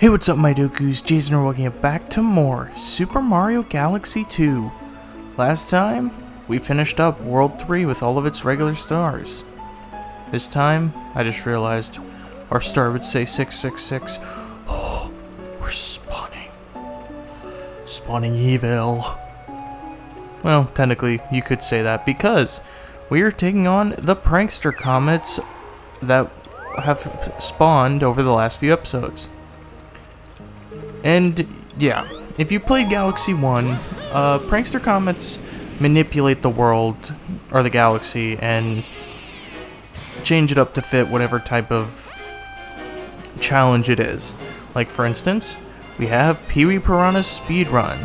Hey, what's up, my dokus? Jason and welcome back to more Super Mario Galaxy 2. Last time, we finished up World 3 with all of its regular stars. This time, I just realized our star would say 666. Oh, we're spawning. Spawning evil. Well, technically, you could say that because we are taking on the Prankster Comets that have spawned over the last few episodes. And, yeah, if you played Galaxy 1, Prankster Comets manipulate the world, or the galaxy, and change it up to fit whatever type of challenge it is. Like, for instance, we have Peewee Piranha's speedrun.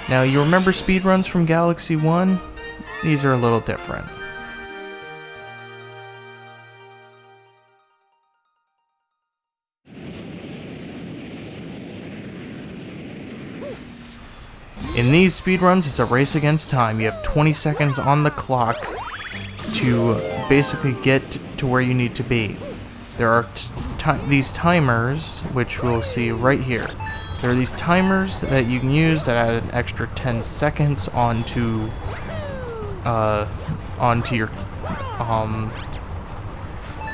Now, you remember speedruns from Galaxy 1? These are a little different. In these speedruns, it's a race against time. You have 20 seconds on the clock to basically get to where you need to be. There are these timers, which we'll see right here. There are these timers that you can use that add an extra 10 seconds onto your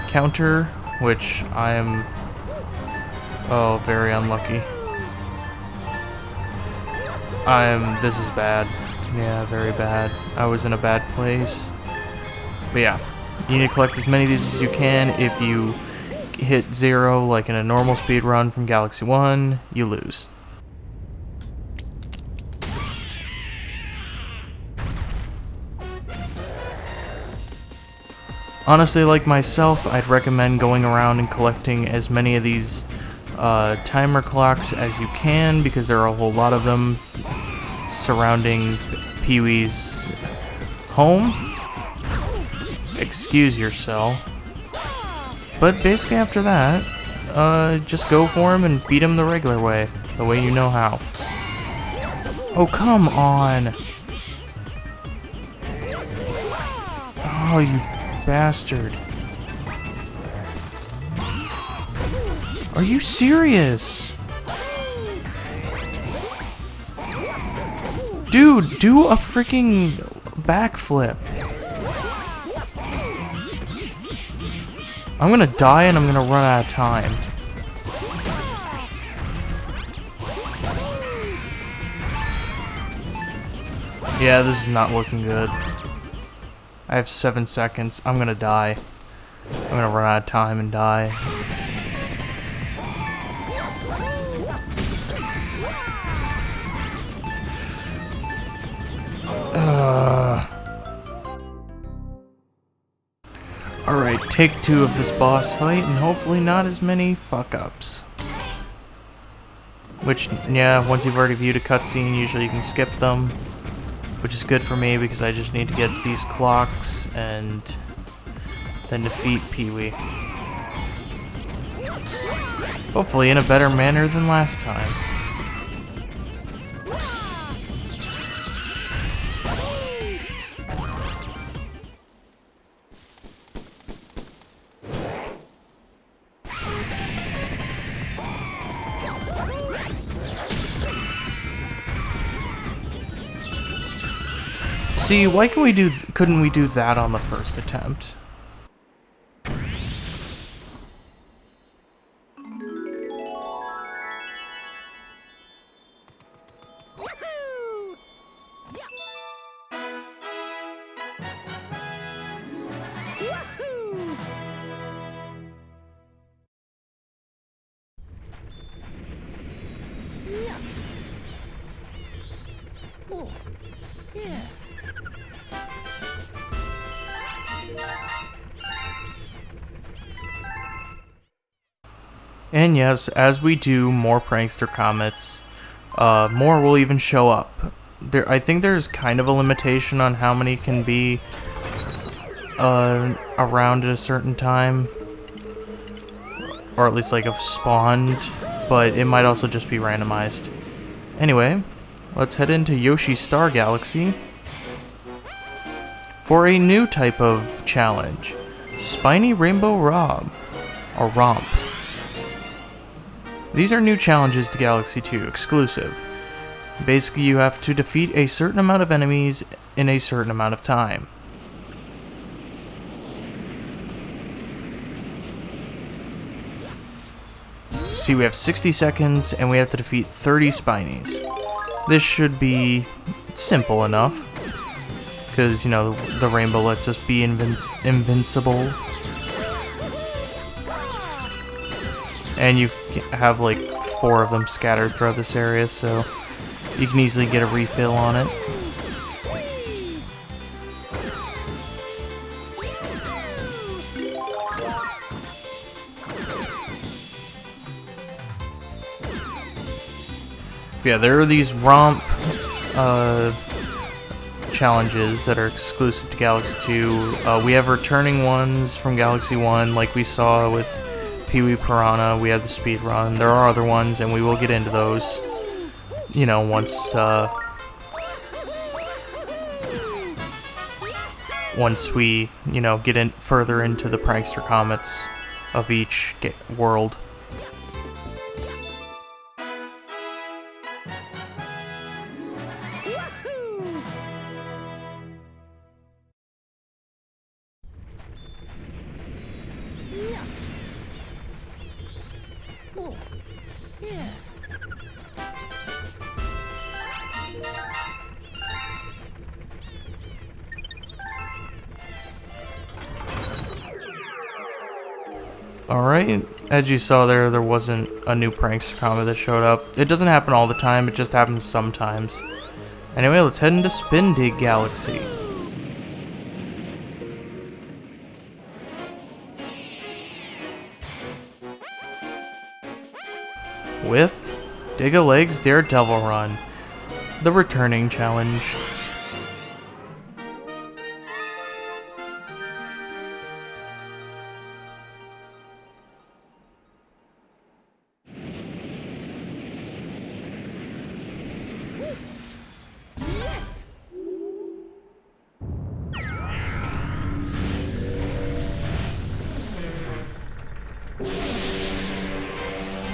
counter, which I am very unlucky. This is bad. Yeah, very bad. I was in a bad place. But yeah, you need to collect as many of these as you can. If you hit 0, like in a normal speed run from Galaxy 1, you lose. Honestly, like myself, I'd recommend going around and collecting as many of these timer clocks as you can, because there are a whole lot of them surrounding Peewee's home. Excuse yourself. But basically after that, just go for him and beat him the regular way, the way you know how. Oh, come on! Oh, you bastard. Are you serious? Dude, do a freaking backflip. I'm gonna die and I'm gonna run out of time. Yeah, this is not looking good. I have 7 seconds. I'm gonna die. I'm gonna run out of time and die. Alright, take 2 of this boss fight, and hopefully not as many fuck-ups. Which, yeah, once you've already viewed a cutscene, usually you can skip them. Which is good for me, because I just need to get these clocks, and then defeat Peewee. Hopefully in a better manner than last time. See, why couldn't we do that on the first attempt? And yes, as we do more Prankster Comets, more will even show up. I think there's kind of a limitation on how many can be around at a certain time, or at least like have spawned, but it might also just be randomized. Anyway, let's head into Yoshi's Star Galaxy for a new type of challenge, Spiny Rainbow Romp, or Romp. These are new challenges to Galaxy 2, exclusive. Basically, you have to defeat a certain amount of enemies in a certain amount of time. See, we have 60 seconds, and we have to defeat 30 Spinies. This should be simple enough, because, you know, the rainbow lets us be invincible. And you have, like, 4 of them scattered throughout this area, so you can easily get a refill on it. Yeah, there are these romp challenges that are exclusive to Galaxy 2. We have returning ones from Galaxy 1, like we saw with Peewee Piranha. We have the speed run. There are other ones, and we will get into those, you know, once we, you know, get in further into the prankster comets of each world. Alright, as you saw there wasn't a new prankster comet that showed up. It doesn't happen all the time, it just happens sometimes. Anyway, let's head into Spin Dig Galaxy. With Dig-a-Leg's Daredevil Run, the returning challenge.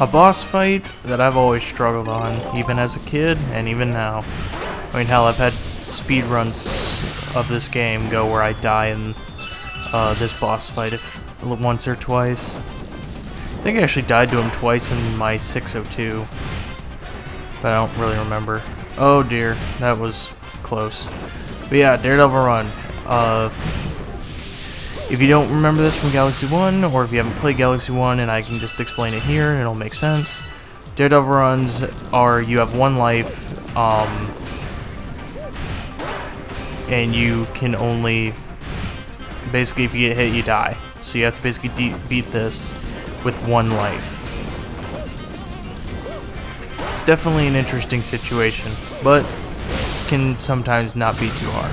A boss fight that I've always struggled on, even as a kid and even now. I mean, hell, I've had speedruns of this game go where I die in this boss fight once or twice. I think I actually died to him twice in my 602, but I don't really remember. Oh dear, that was close. But yeah, Daredevil Run. If you don't remember this from Galaxy 1, or if you haven't played Galaxy 1 and I can just explain it here and it'll make sense. Daredevil runs are, you have 1 life, and you can only, basically if you get hit, you die. So you have to basically beat this with 1 life. It's definitely an interesting situation, but it can sometimes not be too hard.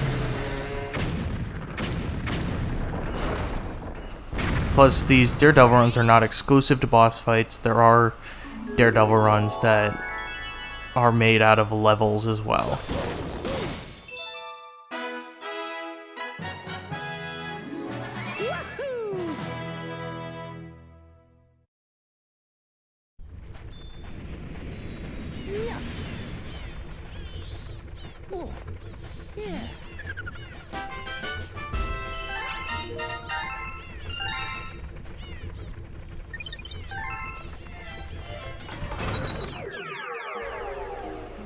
Plus, these Daredevil runs are not exclusive to boss fights. There are Daredevil runs that are made out of levels as well.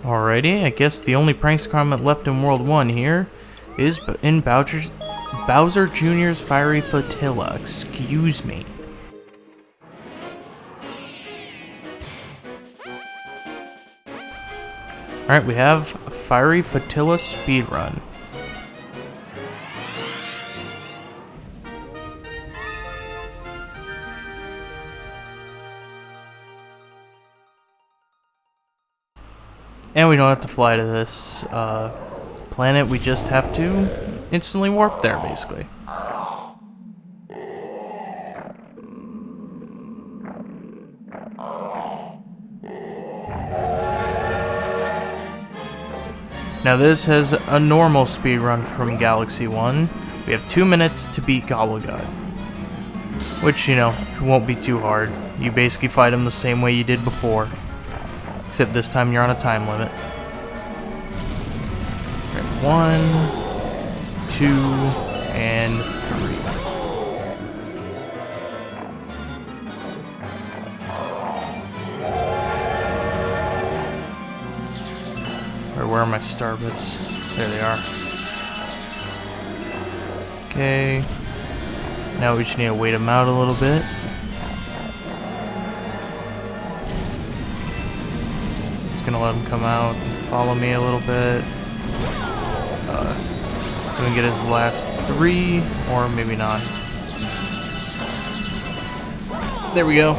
Alrighty, I guess the only prankster comet left in World 1 here is in Bowser Jr.'s Fiery Flatilla. Excuse me. Alright, we have Fiery Flatilla Speedrun. And we don't have to fly to this planet, we just have to instantly warp there, basically. Now this has a normal speedrun from Galaxy 1. We have 2 minutes to beat Gobblegut. Which, you know, won't be too hard. You basically fight them the same way you did before. Except this time you're on a time limit. Right, 1, 2, and 3. Or where are my star bits? There they are. Okay. Now we just need to wait them out a little bit. Just gonna let them come out and follow me a little bit. We can get his last 3, or maybe not. There we go.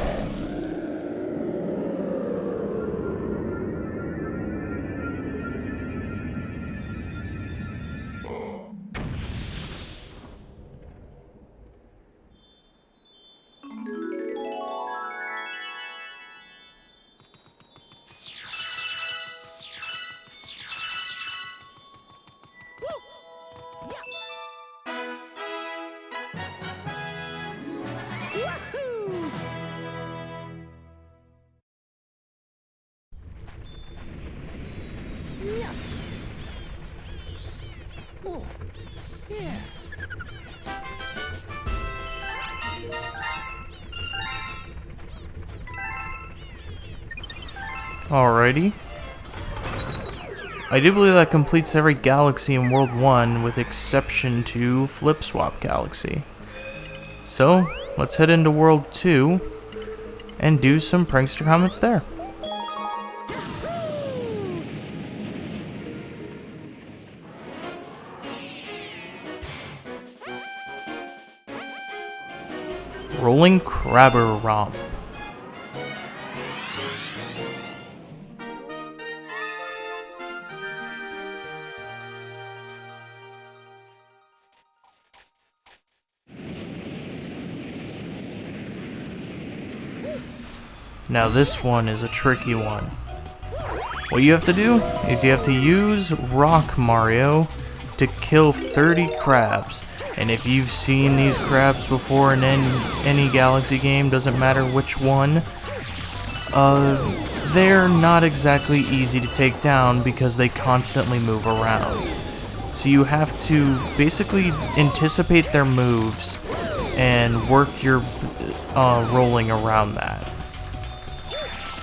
Alrighty. I do believe that completes every galaxy in World 1 with exception to Flip Swap Galaxy. So, let's head into World 2 and do some prankster comments there. Rolling Crabber Romp. Now this one is a tricky one. What you have to do is you have to use Rock Mario to kill 30 crabs. And if you've seen these crabs before in any Galaxy game, doesn't matter which one, they're not exactly easy to take down because they constantly move around. So you have to basically anticipate their moves and work your rolling around that.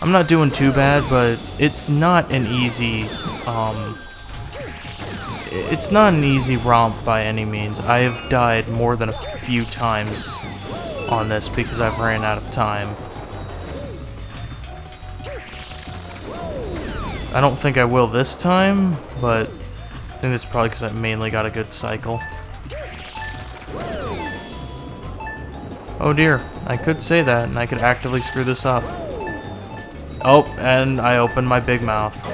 I'm not doing too bad, but it's not an easy romp by any means. I have died more than a few times on this because I've ran out of time. I don't think I will this time, but I think that's probably because I mainly got a good cycle. Oh dear, I could say that and I could actively screw this up. Oh, and I opened my big mouth.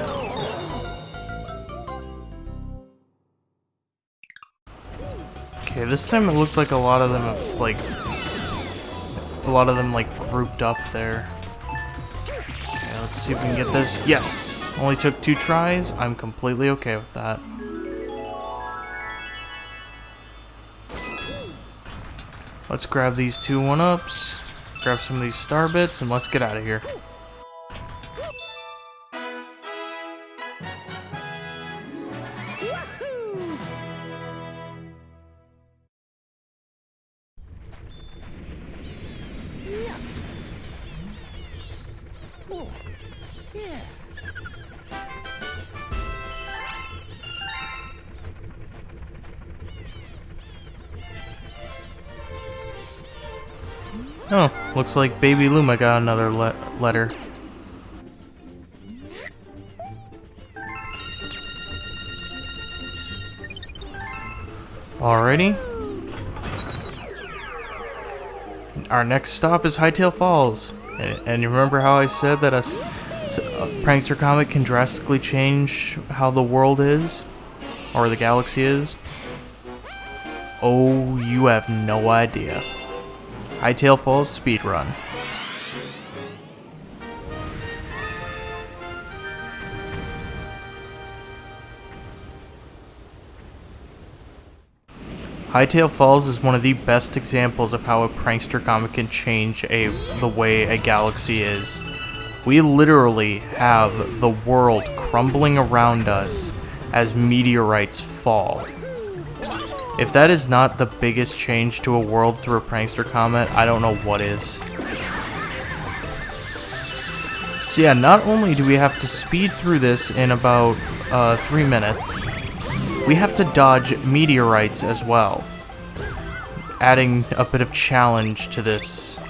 Okay, this time it looked like a lot of them have, grouped up there. Okay, let's see if we can get this. Yes! Only took 2 tries. I'm completely okay with that. Let's grab these 2 1-ups, grab some of these star bits, and let's get out of here. Oh, looks like Baby Luma got another letter. Alrighty. Our next stop is Hightail Falls. And you remember how I said that a prankster comic can drastically change how the world is? Or the galaxy is? Oh, you have no idea. Hightail Falls speedrun. Hightail Falls is one of the best examples of how a prankster comet can change the way a galaxy is. We literally have the world crumbling around us as meteorites fall. If that is not the biggest change to a world through a prankster comet, I don't know what is. So yeah, not only do we have to speed through this in about 3 minutes, we have to dodge meteorites as well, adding a bit of challenge to this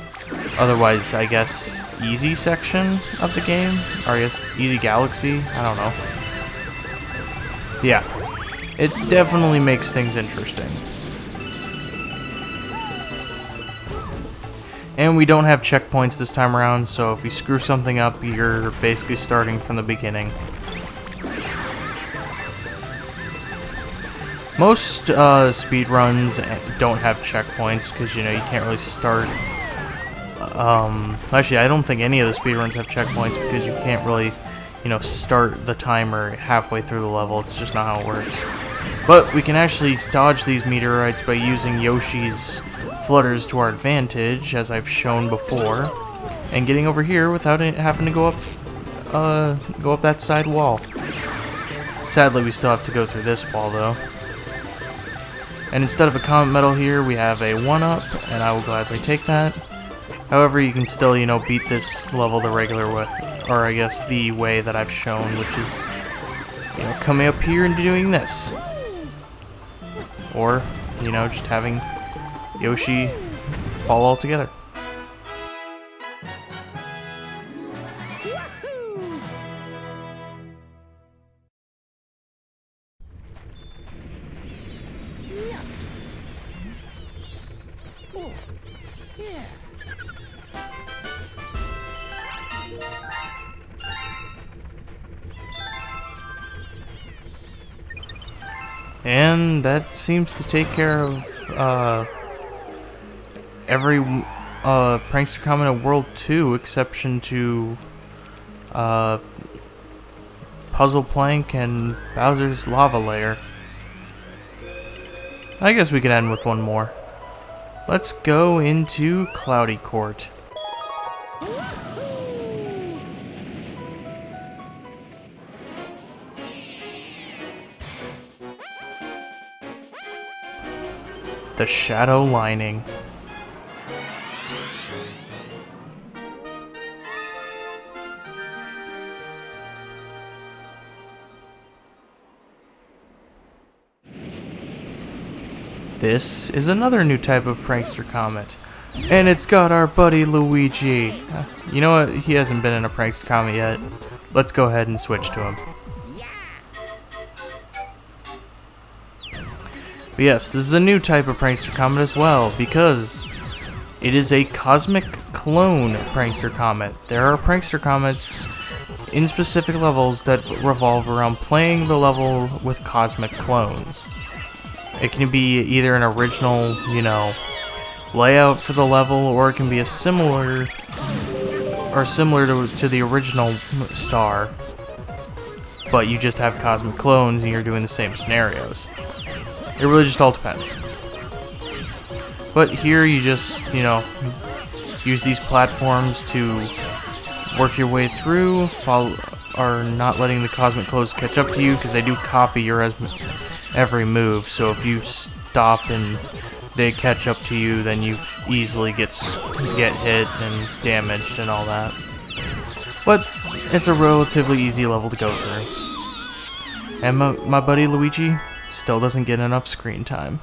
otherwise, I guess, easy section of the game, or I guess easy galaxy, I don't know. Yeah, it definitely makes things interesting. And we don't have checkpoints this time around, so if you screw something up, you're basically starting from the beginning. Most speedruns don't have checkpoints because, you know, you can't really start. Actually, I don't think any of the speedruns have checkpoints because you can't really, you know, start the timer halfway through the level. It's just not how it works. But we can actually dodge these meteorites by using Yoshi's flutters to our advantage, as I've shown before, and getting over here without having to go up that side wall. Sadly, we still have to go through this wall, though. And instead of a comet medal here, we have a 1-up, and I will gladly take that. However, you can still, you know, beat this level the regular way, or I guess the way that I've shown, which is, you know, coming up here and doing this. Or, you know, just having Yoshi fall altogether. And that seems to take care of every Prankster Comet in World 2 exception to Puzzle Plank and Bowser's Lava Lair. I guess we could end with one more. Let's go into Cloudy Court. The Shadow Lining. This is another new type of Prankster Comet, and it's got our buddy Luigi. You know what? He hasn't been in a Prankster Comet yet. Let's go ahead and switch to him. But yes, this is a new type of Prankster Comet as well, because it is a cosmic clone Prankster Comet. There are Prankster Comets in specific levels that revolve around playing the level with cosmic clones. It can be either an original, you know, layout for the level, or it can be a similar to the original star, but you just have cosmic clones and you're doing the same scenarios. It really just all depends. But here you just, you know, use these platforms to work your way through, or not letting the cosmic clones catch up to you, because they do copy your every move. So if you stop and they catch up to you, then you easily get hit and damaged and all that. But it's a relatively easy level to go through. And my buddy Luigi still doesn't get enough screen time.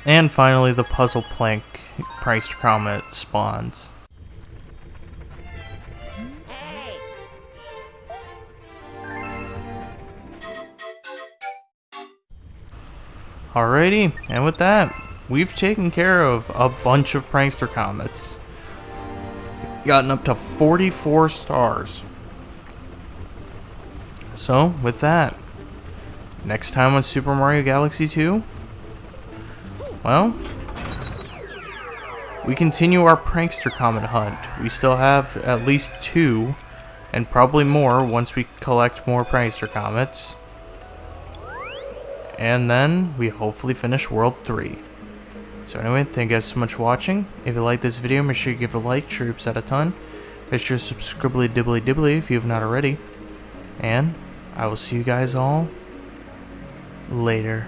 And finally, the Puzzle Plank Prankster Comet spawns. Alrighty, and with that, we've taken care of a bunch of Prankster Comets. Gotten up to 44 stars. So, with that, next time on Super Mario Galaxy 2, well, we continue our Prankster Comet hunt. We still have at least 2, and probably more once we collect more Prankster Comets. And then we hopefully finish World 3. So anyway, thank you guys so much for watching. If you like this video, make sure you give it a like, troops out a ton. Make sure to subscribe dibbly if you have not already. And I will see you guys all later.